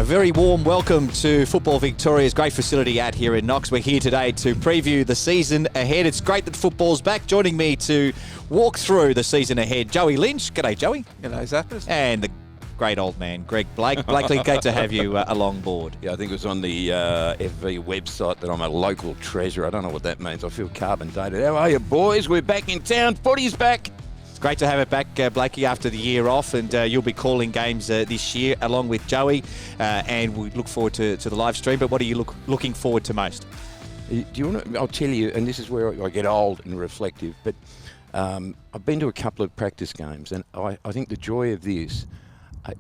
very warm welcome to Football Victoria's great facility out here in Knox. We're here today to preview the season ahead. It's great that football's back. Joining me to walk through the season ahead, Joey Lynch. G'day, Joey. G'day, Zappers. And the great old man, Greg Blake. Blakely, great to have you along board. Yeah, I think it was on the FV website that I'm a local treasure. I don't know what that means. I feel carbon dated. How are you, boys? We're back in town. Footy's back. It's great to have it back, Blakey, after the year off, and you'll be calling games this year along with Joey, and we look forward to the live stream. But what are you looking forward to most? Do you want to? I'll tell you, and this is where I get old and reflective, but I've been to a couple of practice games, and I think the joy of this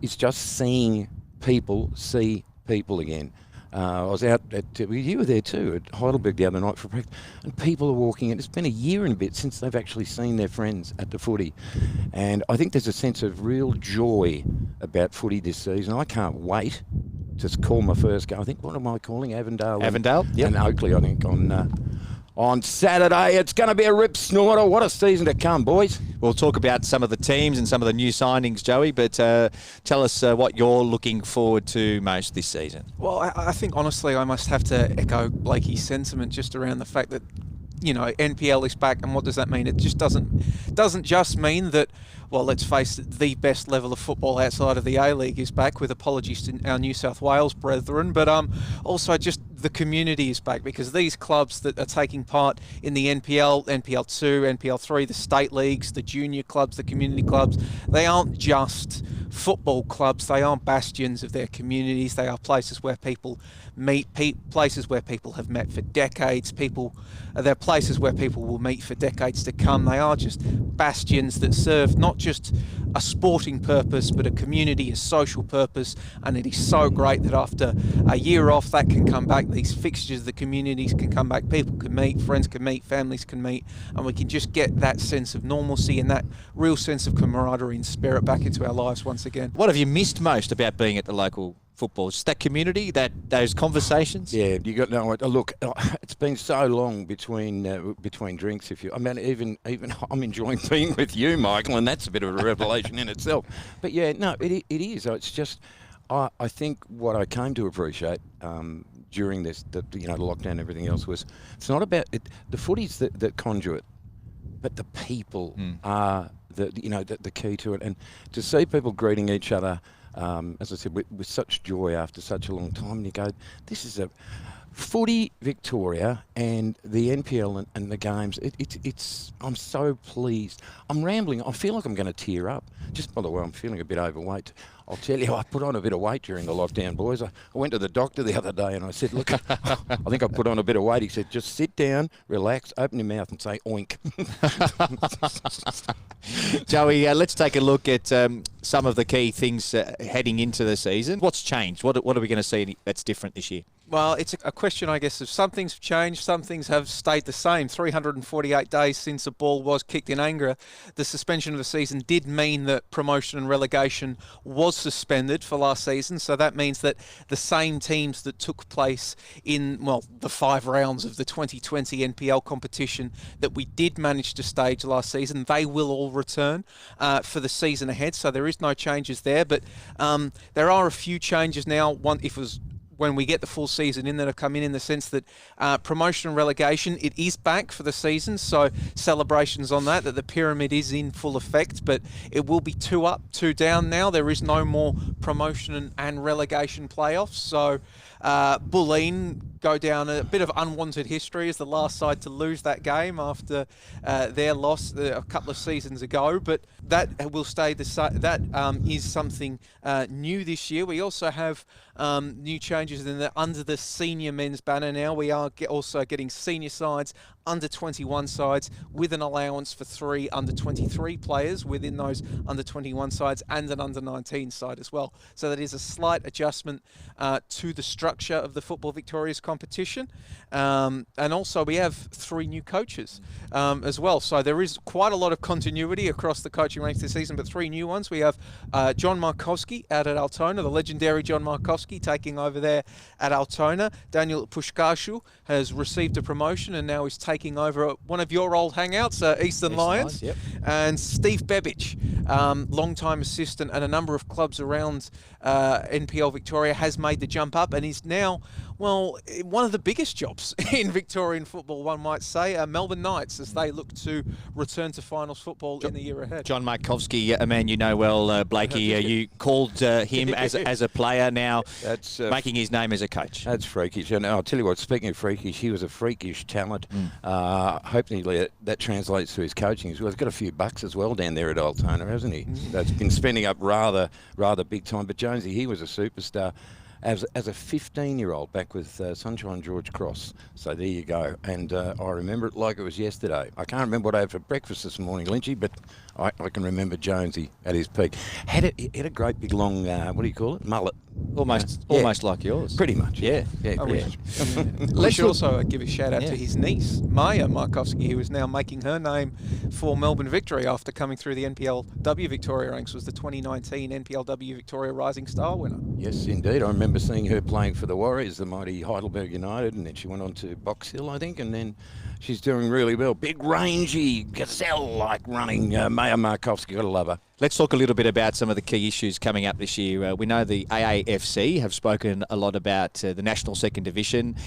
is just seeing people see people again. I was out you were there too, at Heidelberg the other night for practice, and people are walking in. It's been a year and a bit since they've actually seen their friends at the footy. And I think there's a sense of real joy about footy this season. I can't wait to call my first game. I think, what am I calling? Avondale? Avondale? Yeah. And Oakley, I think, on Saturday. It's going to be a rip snorter. What a season to come, boys. We'll talk about some of the teams and some of the new signings, Joey, but tell us what you're looking forward to most this season. Well, I think, honestly, I must have to echo Blakey's sentiment just around the fact that, you know, NPL is back, and what does that mean? It just doesn't just mean that, well, let's face it, the best level of football outside of the A-League is back, with apologies to our New South Wales brethren, but also just the community is back, because these clubs that are taking part in the NPL, NPL 2, NPL 3, the state leagues, the junior clubs, the community clubs, they aren't just football clubs, they aren't bastions of their communities, they are places where people meet, places where people have met for decades, they're places where people will meet for decades to come. They are just bastions that serve not just a sporting purpose, but a community, a social purpose, and it is so great that after a year off, that can come back. These fixtures, the communities can come back, people can meet, friends can meet, families can meet, and we can just get that sense of normalcy and that real sense of camaraderie and spirit back into our lives once again. What have you missed most about being at the local football? Just that community, those conversations? Yeah, you got no. Look, it's been so long between drinks. I mean, even I'm enjoying being with you, Michael, and that's a bit of a revelation in itself. But yeah, no, it is. It's just, I think what I came to appreciate during the lockdown and everything else was, it's not about it, the footies that conduit, but the people are the key to it, and to see people greeting each other. As I said, with such joy after such a long time, and you go, this is a footy Victoria and the NPL and the games. It's I'm so pleased. I'm rambling. I feel like I'm going to tear up. Just by the way, I'm feeling a bit overweight. I'll tell you, I put on a bit of weight during the lockdown, boys. I went to the doctor the other day and I said, look, I think I put on a bit of weight. He said, just sit down, relax, open your mouth and say oink. Joey, let's take a look at some of the key things heading into the season. What's changed? What are we going to see that's different this year? Well, it's a question, I guess, of some things have changed, some things have stayed the same. 348 days since the ball was kicked in anger. The suspension of the season did mean that promotion and relegation was suspended for last season. So that means that the same teams that took place in, well, the 5 rounds of the 2020 NPL competition that we did manage to stage last season, they will all return for the season ahead. So there is no changes there. But there are a few changes now. One, if it was when we get the full season in, that have come in the sense that promotion and relegation, it is back for the season, so celebrations on that the pyramid is in full effect, but it will be 2 up, 2 down now. There is no more promotion and relegation playoffs, so Bulleen go down a bit of unwanted history as the last side to lose that game after their loss a couple of seasons ago, but that will stay the same. That is something new this year. We also have new changes in that under the senior men's banner now. We are also getting senior sides, under 21 sides, with an allowance for 3 under 23 players within those under 21 sides, and an under 19 side as well. So that is a slight adjustment to the structure of the Football Victoria's competition. And also we have 3 new coaches as well. So there is quite a lot of continuity across the coaching ranks this season, but 3 new ones. We have John Markowski out at Altona, the legendary John Markowski taking over there at Altona. Daniel Pushkashu has received a promotion and now is taking taking over one of your old hangouts, Eastern Lions. Yep. And Steve Bebbage, long-time assistant at a number of clubs around NPL Victoria, has made the jump up and is now, well, one of the biggest jobs in Victorian football, one might say, Melbourne Knights, as they look to return to finals football in the year ahead. John Markovski, a man you know well, Blakey, you called him as a player, now That's making his name as a coach. That's freakish. And I'll tell you what, speaking of freakish, he was a freakish talent. Hopefully that translates to his coaching as well. He's got a few bucks as well down there at Altona, hasn't he? That's been spending up rather big time. But Jonesy, he was a superstar as a 15-year-old back with Sunshine George Cross. So there you go. And I remember it like it was yesterday. I can't remember what I had for breakfast this morning, Lynchy, but I can remember Jonesy at his peak. He had a great big long, what do you call it, mullet. Almost like yours. Pretty much. Yeah. We should also give a shout out to his niece, Maya Markovski, who is now making her name for Melbourne Victory after coming through the NPLW Victoria ranks, was the 2019 NPLW Victoria Rising Star winner. Yes, indeed. I remember seeing her playing for the Warriors, the mighty Heidelberg United, and then she went on to Box Hill, I think, and then she's doing really well. Big, rangy, gazelle-like running Maya Markovski. Gotta love her. Let's talk a little bit about some of the key issues coming up this year. We know the AAFC have spoken a lot about the National Second Division.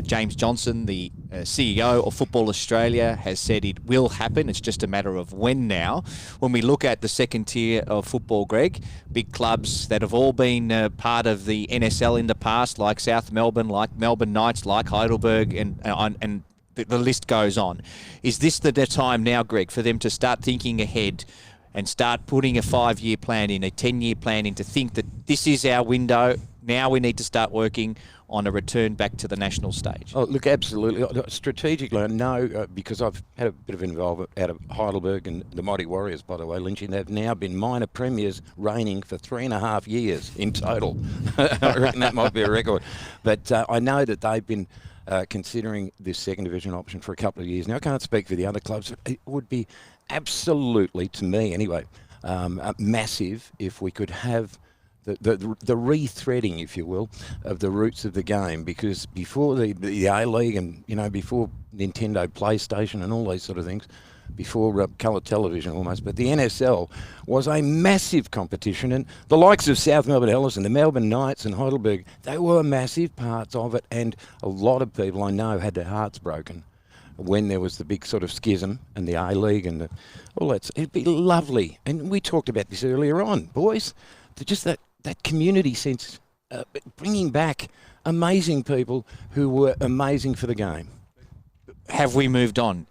James Johnson, the CEO of Football Australia, has said it will happen. It's just a matter of when now. When we look at the second tier of football, Greg, big clubs that have all been part of the NSL in the past, like South Melbourne, like Melbourne Knights, like Heidelberg, and the list goes on. Is this the time now, Greg, for them to start thinking ahead and start putting a 5-year plan in, a 10-year plan in, to think that this is our window, now we need to start working on a return back to the national stage? Oh, look, absolutely. Strategically, I know, because I've had a bit of involvement out of Heidelberg and the mighty Warriors, by the way, Lynch, and they've now been minor premiers reigning for 3.5 years in total. I reckon that might be a record. But I know that they've been considering this second division option for a couple of years. Now, I can't speak for the other clubs. It would be absolutely, to me anyway, massive if we could have the re-threading, if you will, of the roots of the game, because before the A-League and, before Nintendo PlayStation and all these sort of things, before colour television almost, but the NSL was a massive competition, and the likes of South Melbourne Ellison, the Melbourne Knights and Heidelberg, they were massive parts of it, and a lot of people I know had their hearts broken when there was the big sort of schism and the A-League and all that. It'd be lovely, and we talked about this earlier on, boys, just that community sense, bringing back amazing people who were amazing for the game. Have we moved on?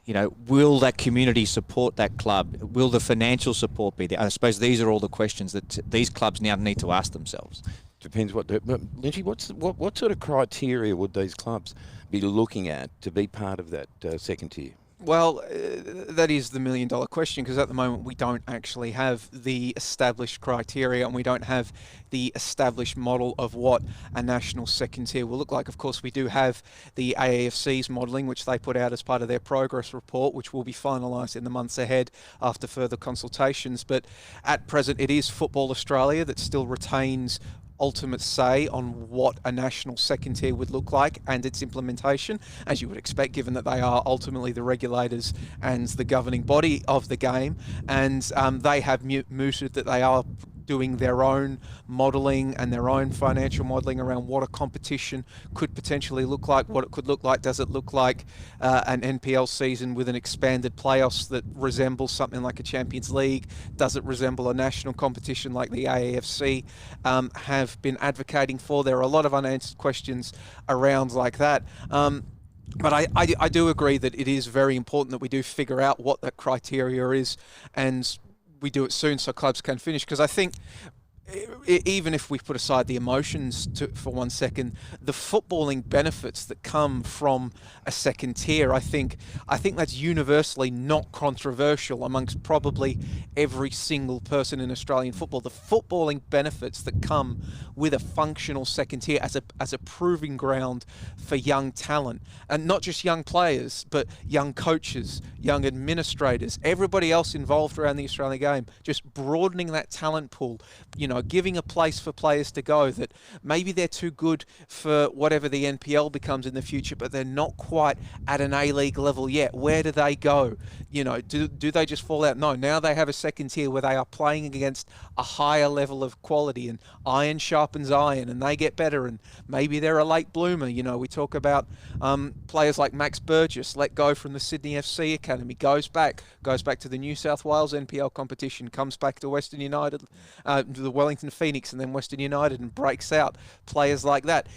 Will that community support that club? Will the financial support be there? I suppose these are all the questions that these clubs now need to ask themselves. Depends but Lynchy, what sort of criteria would these clubs be looking at to be part of that second tier? Well, that is the million-dollar question, because at the moment we don't actually have the established criteria and we don't have the established model of what a national second tier will look like. Of course, we do have the AAFC's modelling, which they put out as part of their progress report, which will be finalised in the months ahead after further consultations. But at present, it is Football Australia that still retains ultimate say on what a national second tier would look like and its implementation, as you would expect, given that they are ultimately the regulators and the governing body of the game. And they have mooted that they are doing their own modelling and their own financial modelling around what a competition could potentially look like, what it could look like. Does it look like an NPL season with an expanded playoffs that resembles something like a Champions League? Does it resemble a national competition like the AAFC have been advocating for? There are a lot of unanswered questions around like that. But I do agree that it is very important that we do figure out what that criteria is, and we do it soon so clubs can finish, because I think even if we put aside the emotions for 1 second, the footballing benefits that come from a second tier, I think that's universally not controversial amongst probably every single person in Australian football. The footballing benefits that come with a functional second tier as a proving ground for young talent, and not just young players, but young coaches, young administrators, everybody else involved around the Australian game, just broadening that talent pool, giving a place for players to go that maybe they're too good for whatever the NPL becomes in the future, but they're not quite at an A-League level yet. Where do they go? Do they just fall out? No, now they have a second tier where they are playing against a higher level of quality, and iron sharpens iron, and they get better, and maybe they're a late bloomer. We talk about players like Max Burgess, let go from the Sydney FC Academy, goes back to the New South Wales NPL competition, comes back to Western United, to the Wellington Phoenix, and then Western United, and breaks out. Players like that.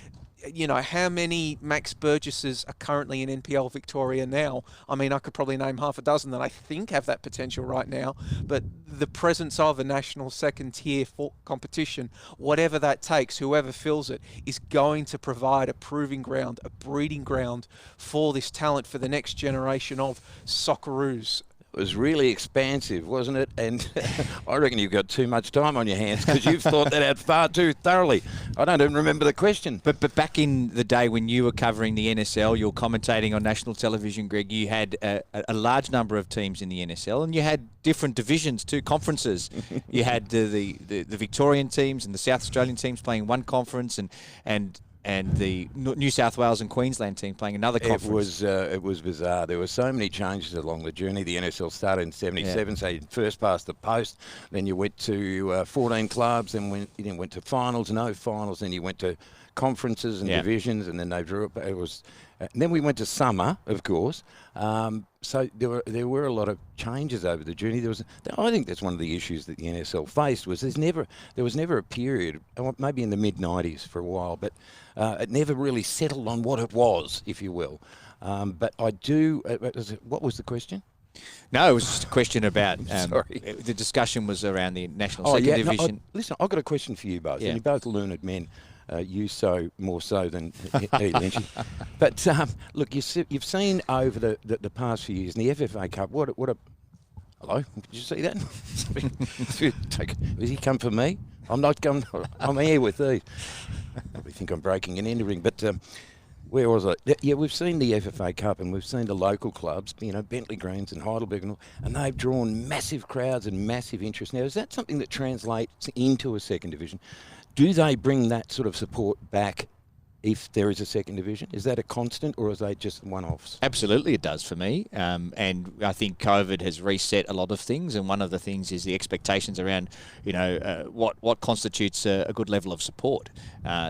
How many Max Burgesses are currently in NPL Victoria now? I mean, I could probably name half a dozen that I think have that potential right now, but the presence of a national second tier competition, whatever that takes, whoever fills it, is going to provide a proving ground, a breeding ground for this talent for the next generation of Socceroos. It was really expansive, wasn't it? And I reckon you've got too much time on your hands because you've thought that out far too thoroughly. I don't even remember the question. But back in the day when you were covering the NSL, you were commentating on national television, Greg, you had a large number of teams in the NSL, and you had different divisions too, conferences. You had the Victorian teams and the South Australian teams playing one conference, and the New South Wales and Queensland team playing another conference. It was bizarre. There were so many changes along the journey. The NSL started in '77, so you first passed the post, then you went to 14 clubs, then went to finals, no finals, then you went to conferences and divisions, and then they drew up. It was, and then we went to summer, of course. So there were a lot of changes over the journey. I think that's one of the issues that the NSL faced was there was never a period, maybe in the mid '90s for a while, but it never really settled on what it was, if you will. But I do. What was the question? No, it was just a question about. Sorry. The discussion was around the national second division. Listen, I've got a question for you both. Yeah. And you're both learned men. You more so than Lynch. But look, you've seen over the past few years in the FFA Cup. What a hello? Did you see that? Has he come for me? I'm not coming. I'm here with these. Probably think I'm breaking an end ring, but. Where was I? Yeah, we've seen the FFA Cup and we've seen the local clubs, Bentley Greens and Heidelberg, and they've drawn massive crowds and massive interest. Now, is that something that translates into a second division? Do they bring that sort of support back if there is a second division? Is that a constant or is they just one-offs? Absolutely, it does for me. And I think COVID has reset a lot of things. And one of the things is the expectations around, what constitutes a good level of support.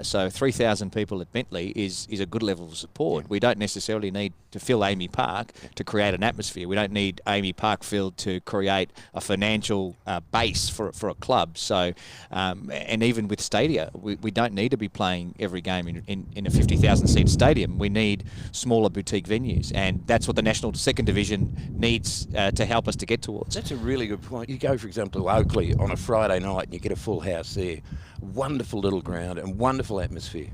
So 3,000 people at Bentley is a good level of support. Yeah. We don't necessarily need to fill Amy Park to create an atmosphere. We don't need Amy Park filled to create a financial base for a club. So, and even with stadia, we don't need to be playing every game in a 50,000 seat stadium. We need smaller boutique venues, and that's what the national second division needs to help us to get towards. That's a really good point. You go, for example, to Oakley on a Friday night and you get a full house there. Wonderful little ground and wonderful atmosphere.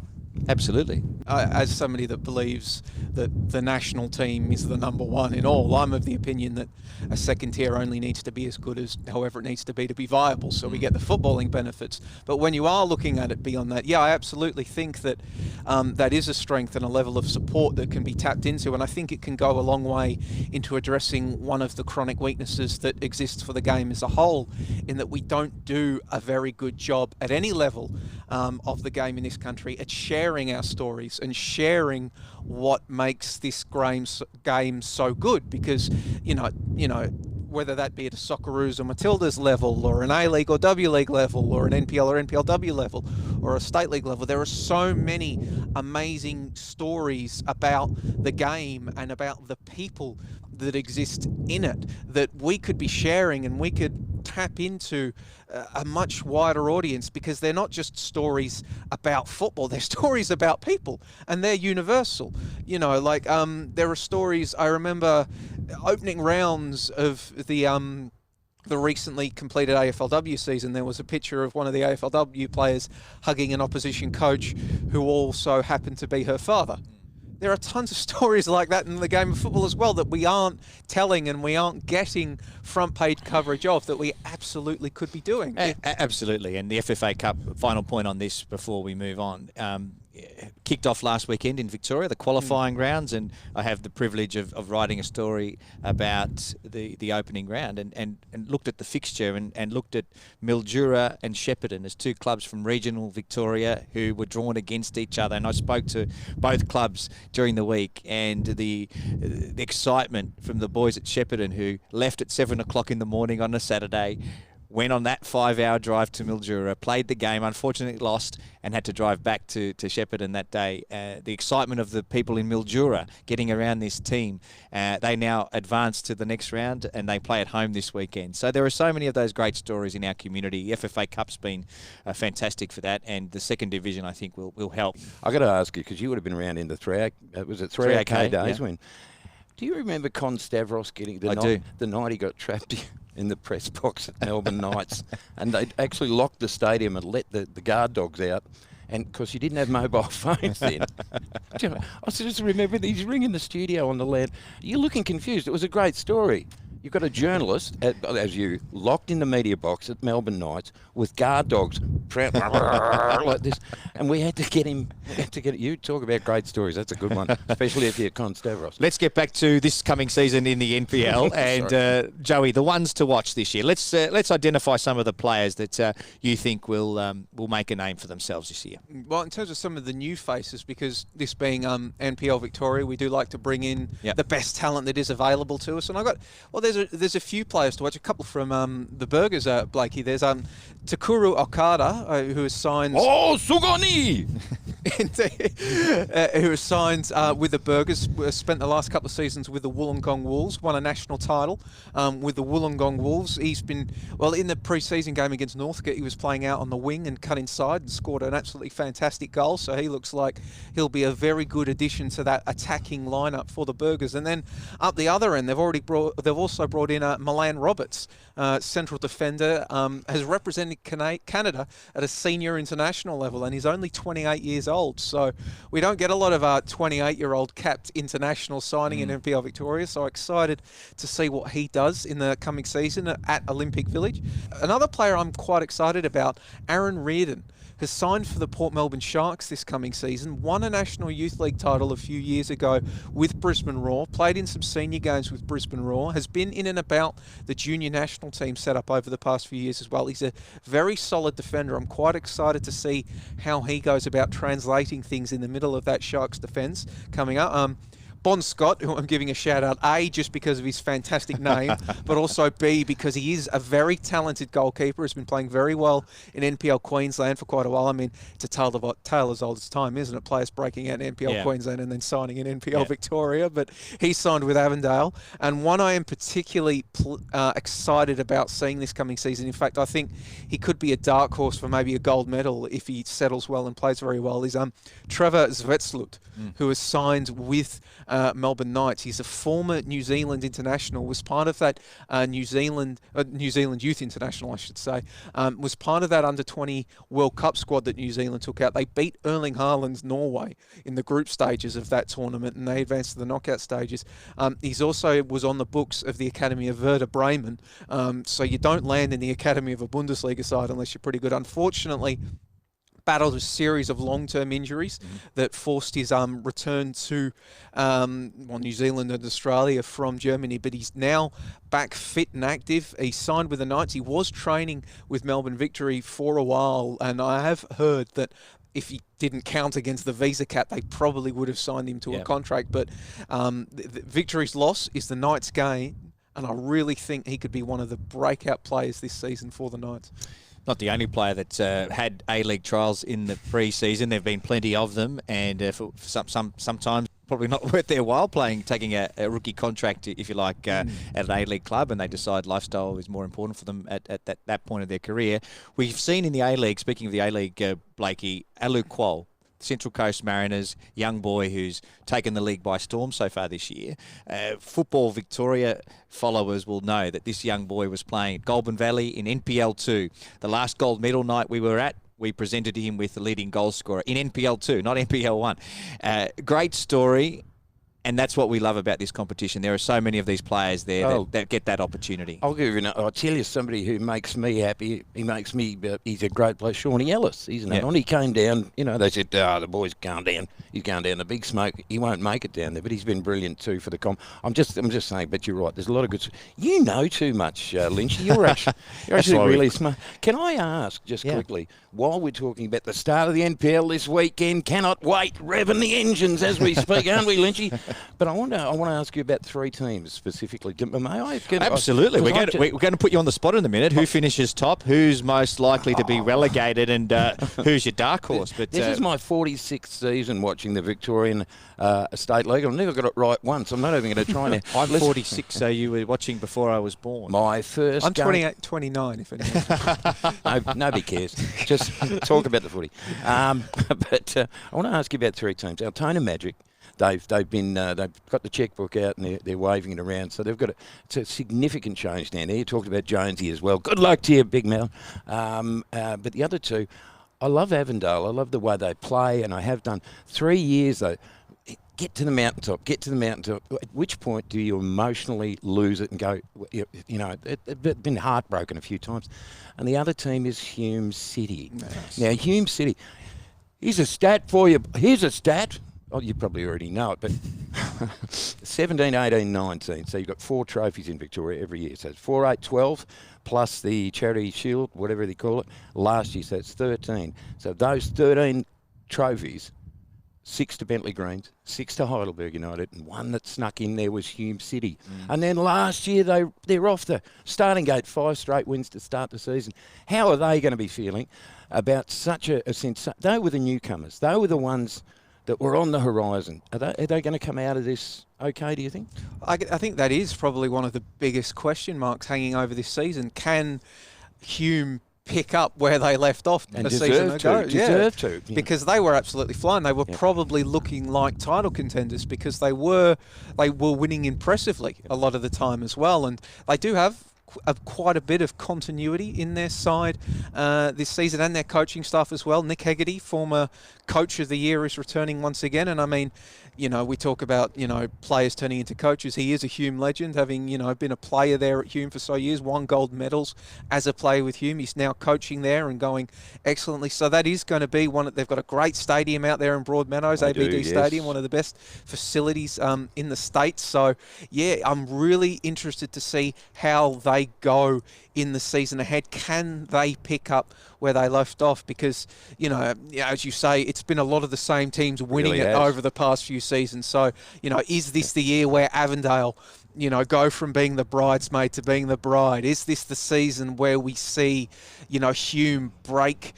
Absolutely. As somebody that believes that the national team is the number one in all, I'm of the opinion that a second tier only needs to be as good as however it needs to be viable, so we get the footballing benefits. But when you are looking at it beyond that, I absolutely think that that is a strength and a level of support that can be tapped into, and I think it can go a long way into addressing one of the chronic weaknesses that exists for the game as a whole, in that we don't do a very good job at any level of the game in this country at sharing our stories and sharing what makes this game so good, because whether that be at a Socceroos or Matildas level or an A-League or W-League level or an NPL or NPLW level or a State League level, there are so many amazing stories about the game and about the people that exist in it that we could be sharing, and we could tap into a much wider audience, because they're not just stories about football, they're stories about people, and they're universal. There are stories. I remember opening rounds of the recently completed AFLW season. There was a picture of one of the AFLW players hugging an opposition coach who also happened to be her father. There are tons of stories like that in the game of football as well that we aren't telling and we aren't getting front page coverage of, that we absolutely could be doing. Absolutely. And the FFA Cup, final point on this before we move on, kicked off last weekend in Victoria, the qualifying rounds, and I have the privilege of writing a story about the opening round and looked at the fixture and looked at Mildura and Shepparton as two clubs from regional Victoria who were drawn against each other. And I spoke to both clubs during the week, and the excitement from the boys at Shepparton who left at 7 o'clock in the morning on a Saturday, went on that 5-hour drive to Mildura, played the game, unfortunately lost, and had to drive back to Shepparton that day. The excitement of the people in Mildura getting around this team. They now advance to the next round and they play at home this weekend. So there are so many of those great stories in our community. The FFA Cup's been fantastic for that, and the second division, I think, will help. I got to ask you, because you would have been around in the 3AK days, yeah. when... Do you remember Con Stavros getting the night he got trapped in the press box at Melbourne Knights, and they actually locked the stadium and let the guard dogs out, and because you didn't have mobile phones then. I just remember he's ringing the studio on the land. You're looking confused. It was a great story. You've got a journalist, as you, locked in the media box at Melbourne Knights with guard dogs like this, and we had to get him. You talk about great stories. That's a good one, especially if you're Con Stavros. Let's get back to this coming season in the NPL, and Joey, the ones to watch this year. Let's identify some of the players that you think will make a name for themselves this year. Well, in terms of some of the new faces, because this being NPL Victoria, we do like to bring in the best talent that is available to us, and there's a few players to watch. A couple from the Burgers, Blakey. There's Takuru Okada, who has signed. Oh, Sugoni! Who has signed with the Burgers. Spent the last couple of seasons with the Wollongong Wolves. Won a national title with the Wollongong Wolves. He's been in the pre-season game against Northcote. He was playing out on the wing and cut inside and scored an absolutely fantastic goal. So he looks like he'll be a very good addition to that attacking lineup for the Burgers. And then up the other end, they've also brought in Milan Roberts, central defender, has represented Canada at a senior international level, and he's only 28 years old. So we don't get a lot of 28-year-old capped international signing in NPL Victoria. So excited to see what he does in the coming season at Olympic Village. Another player I'm quite excited about, Aaron Readen, has signed for the Port Melbourne Sharks this coming season, won a National Youth League title a few years ago with Brisbane Roar, played in some senior games with Brisbane Roar, has been in and about the junior national team set up over the past few years as well. He's a very solid defender. I'm quite excited to see how he goes about translating things in the middle of that Sharks defence coming up. Bon Scott, who I'm giving a shout out, A, just because of his fantastic name, but also B, because he is a very talented goalkeeper, has been playing very well in NPL Queensland for quite a while. I mean, it's a tale as old as time, isn't it? Players breaking out in NPL Queensland and then signing in NPL Victoria, but he signed with Avondale. And one I am particularly excited about seeing this coming season, in fact, I think he could be a dark horse for maybe a gold medal if he settles well and plays very well, is Trevor Zwetzlut, who has signed with Melbourne Knights. He's a former New Zealand international, was part of that New Zealand Youth International, I should say, was part of that under-20 World Cup squad that New Zealand took out. They beat Erling Haaland's Norway in the group stages of that tournament, and they advanced to the knockout stages. He's also was on the books of the academy of Werder Bremen, so you don't land in the academy of a Bundesliga side unless you're pretty good. Unfortunately, battled a series of long-term injuries that forced his return to New Zealand and Australia from Germany, but he's now back fit and active. He signed with the Knights. He was training with Melbourne Victory for a while, and I have heard that if he didn't count against the visa cap, they probably would have signed him to a contract. But the Victory's loss is the Knights' gain, and I really think he could be one of the breakout players this season for the Knights. Not the only player that's had A-League trials in the pre-season. There have been plenty of them, and for sometimes probably not worth their while taking a rookie contract, if you like, at an A-League club, and they decide lifestyle is more important for them at that point of their career. We've seen in the A-League, speaking of the A-League, Blakey, Alu Kuol, Central Coast Mariners, young boy who's taken the league by storm so far this year. Football Victoria followers will know that this young boy was playing at Goulburn Valley in NPL 2. The last gold medal night we were at, we presented him with the leading goal scorer in NPL 2, not NPL 1. Great story. And that's what we love about this competition. There are so many of these players there that get that opportunity. I'll tell you somebody who makes me happy. He makes me. He's a great player, Shawnee Ellis. He's another one. He came down. They said, the boy's going down. He's going down the big smoke. He won't make it down there, but he's been brilliant too for the comp. I'm just saying, but you're right. There's a lot of good. You know too much, Lynch. You're actually really smart. Can I ask just quickly, while we're talking about the start of the NPL this weekend, cannot wait, revving the engines as we speak, aren't we, Lynchy? But I want to ask you about 3 teams specifically. May I? Absolutely. We're going to put you on the spot in a minute. Who finishes top? Who's most likely to be relegated? And who's your dark horse? But this is my 46th season watching the Victorian State League. I've never got it right once. I'm not even going to try now. I'm 46, so you were watching before I was born. My first. I'm 28, 29. If anyone. Nobody cares. Just talk about the footy. But I want to ask you about 3 teams. Altona Magic. They've got the checkbook out and they're waving it around. So it's a significant change down there. You talked about Jonesy as well. Good luck to you, big Mel. But the other 2, I love Avondale. I love the way they play, and I have done 3 years though. Get to the mountaintop. At which point do you emotionally lose it and go? It's been heartbroken a few times. And the other team is Hume City. Nice. Now Hume City. Here's a stat for you. Here's a stat. Oh, you probably already know it, but 17, 18, 19. So you've got 4 trophies in Victoria every year. So it's 4, 8, 12, plus the Charity Shield, whatever they call it, last year. So it's 13. So those 13 trophies, 6 to Bentley Greens, 6 to Heidelberg United, and 1 that snuck in there was Hume City. And then last year they're off the starting gate, 5 straight wins to start the season. How are they going to be feeling about such a sense? They were the newcomers. They were the ones that were on the horizon. Are they going to come out of this okay, do you think? I think that is probably one of the biggest question marks hanging over this season. Can Hume pick up where they left off a season ago? Deserve to. Yeah. Because they were absolutely flying. They were probably looking like title contenders because they were winning impressively a lot of the time as well. And they do have quite a bit of continuity in their side this season, and their coaching staff as well. Nick Hegarty, former coach of the year, is returning once again. And I mean, we talk about, players turning into coaches. He is a Hume legend, having, been a player there at Hume for so years, 1 gold medals as a player with Hume. He's now coaching there and going excellently. So that is going to be they've got a great stadium out there in Broadmeadows, ABD Stadium, one of the best facilities in the States. So, I'm really interested to see how they go in the season ahead. Can they pick up where they left off? Because, as you say, it's been a lot of the same teams winning it over the past few seasons. So, is this the year where Avondale, go from being the bridesmaid to being the bride? Is this the season where we see, Hume break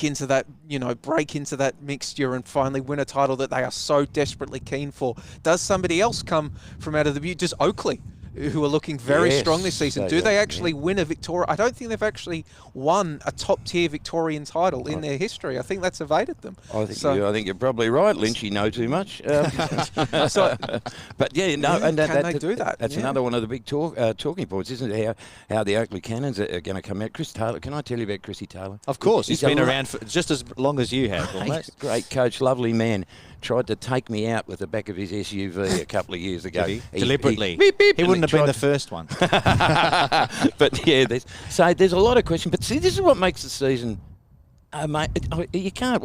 into that mixture and finally win a title that they are so desperately keen for? Does somebody else come from out of the Butte? Does Oakley, who are looking very strong this season, do they actually win a Victoria? I don't think they've actually won a top-tier Victorian title in their history. I think that's evaded them. I think you're probably right, Lynch. You know too much. But can they do that? That's another one of the big talking points, isn't it? How the Oakley Cannons are going to come out. Chris Taylor, can I tell you about Chrissy Taylor? Of course, he's been around for just as long as you have. Almost. Great coach, lovely man. Tried to take me out with the back of his SUV a couple of years ago. Deliberately. He wouldn't have been the first one. But there's a lot of questions. But see, this is what makes the season. Mate, you can't.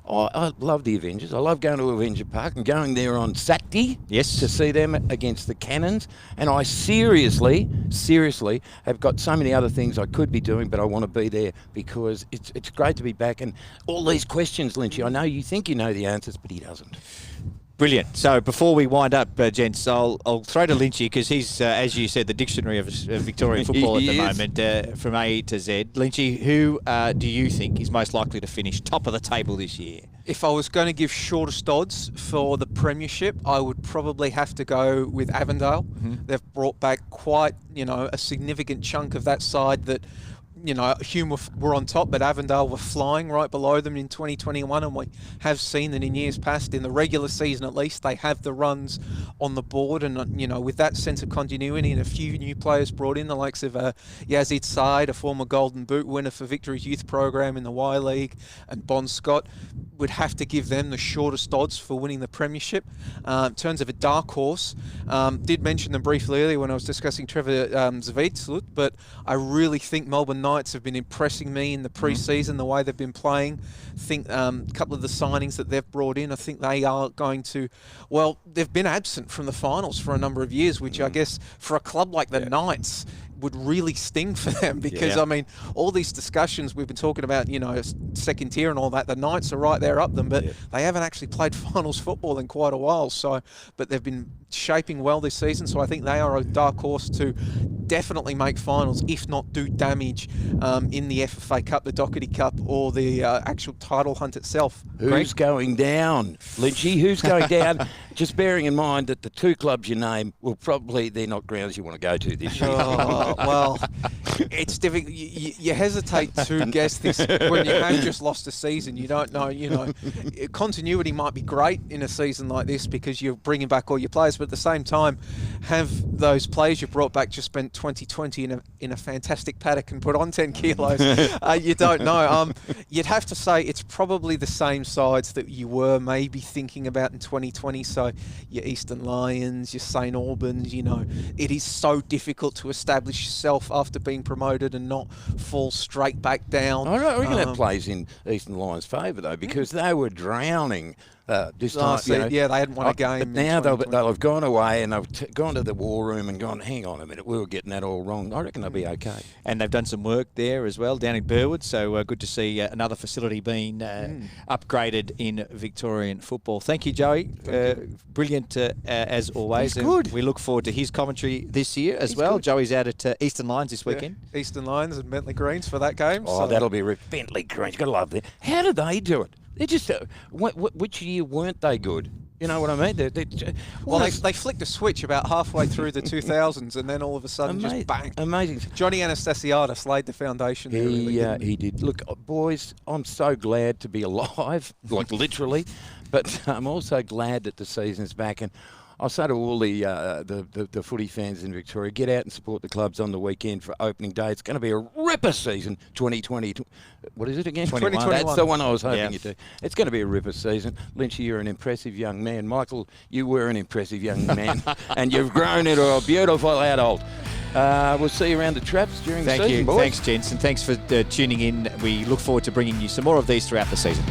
I love the Avengers. I love going to Avenger Park and going there on Saturday. Yes. To see them against the Cannons. And I seriously have got so many other things I could be doing, but I want to be there because it's great to be back. And all these questions, Lynchy, I know you think you know the answers, but he doesn't. Brilliant. So before we wind up, gents, I'll throw to Lynchy because he's, as you said, the dictionary of Victorian football at the moment, from A to Z. Lynchy, who do you think is most likely to finish top of the table this year? If I was going to give shortest odds for the premiership, I would probably have to go with Avondale. Mm-hmm. They've brought back quite, a significant chunk of that side that Hume were on top, but Avondale were flying right below them in 2021, and we have seen that in years past, in the regular season at least, they have the runs on the board, and with that sense of continuity and a few new players brought in, the likes of Yazid Said, a former Golden Boot winner for Victory's youth program in the Y League, and Bon Scott, would have to give them the shortest odds for winning the premiership. In terms of a dark horse, did mention them briefly earlier when I was discussing Trevor Zwetzlut, but I really think Melbourne Knights have been impressing me in the pre-season, the way they've been playing. I think a couple of the signings that they've brought in, I think they are going to, they've been absent from the finals for a number of years, which I guess for a club like the Knights would really sting for them, because all these discussions we've been talking about, second tier and all that, the Knights are right there up them, but they haven't actually played finals football in quite a while. But they've been shaping well this season, so I think they are a dark horse to definitely make finals, if not do damage in the FFA Cup, the Doherty Cup, or the actual title hunt itself. Who's going down, Lynchy? Who's going down? Just bearing in mind that the two clubs you name they're not grounds you want to go to this year. Well, it's difficult. You hesitate to guess this when you have just lost a season. You don't know. Continuity might be great in a season like this because you're bringing back all your players, but at the same time, have those players you brought back just spent 2020 in a fantastic paddock and put on 10 kilos? You don't know. You'd have to say it's probably the same sides that you were maybe thinking about in 2020. So your Eastern Lions, your St Albans. It is so difficult to establish yourself after being promoted and not fall straight back down. I reckon that plays in Eastern Lions' favour though, because they were drowning this time. They hadn't won a game. But now they'll have gone away and they've gone to the war room and gone, hang on a minute, we were getting that all wrong. I reckon they'll be okay. And they've done some work there as well down in Burwood, so good to see another facility being upgraded in Victorian football. Thank you, Joey. Brilliant as always. He's good. We look forward to his commentary this year as well. Good. Joey's out at Eastern Lions this weekend. Eastern Lions and Bentley Greens for that game. That'll be Bentley Greens. You've got to love that. How do they do it? They're just, which year weren't they good? You know what I mean? They flicked a switch about halfway through the 2000s, and then all of a sudden just bang. Amazing. Johnny Anastasiadis laid the foundation there. He did. Look, boys, I'm so glad to be alive, like literally, but I'm also glad that the season's back. And I'll say to all the footy fans in Victoria, get out and support the clubs on the weekend for opening day. It's going to be a ripper season, 2020. What is it again? 2021. That's the one I was hoping you'd do. It's going to be a ripper season. Lynchy, you're an impressive young man. Michael, you were an impressive young man, and you've grown into a beautiful adult. We'll see you around the traps during the season, boys. Thanks, gents, and thanks for tuning in. We look forward to bringing you some more of these throughout the season.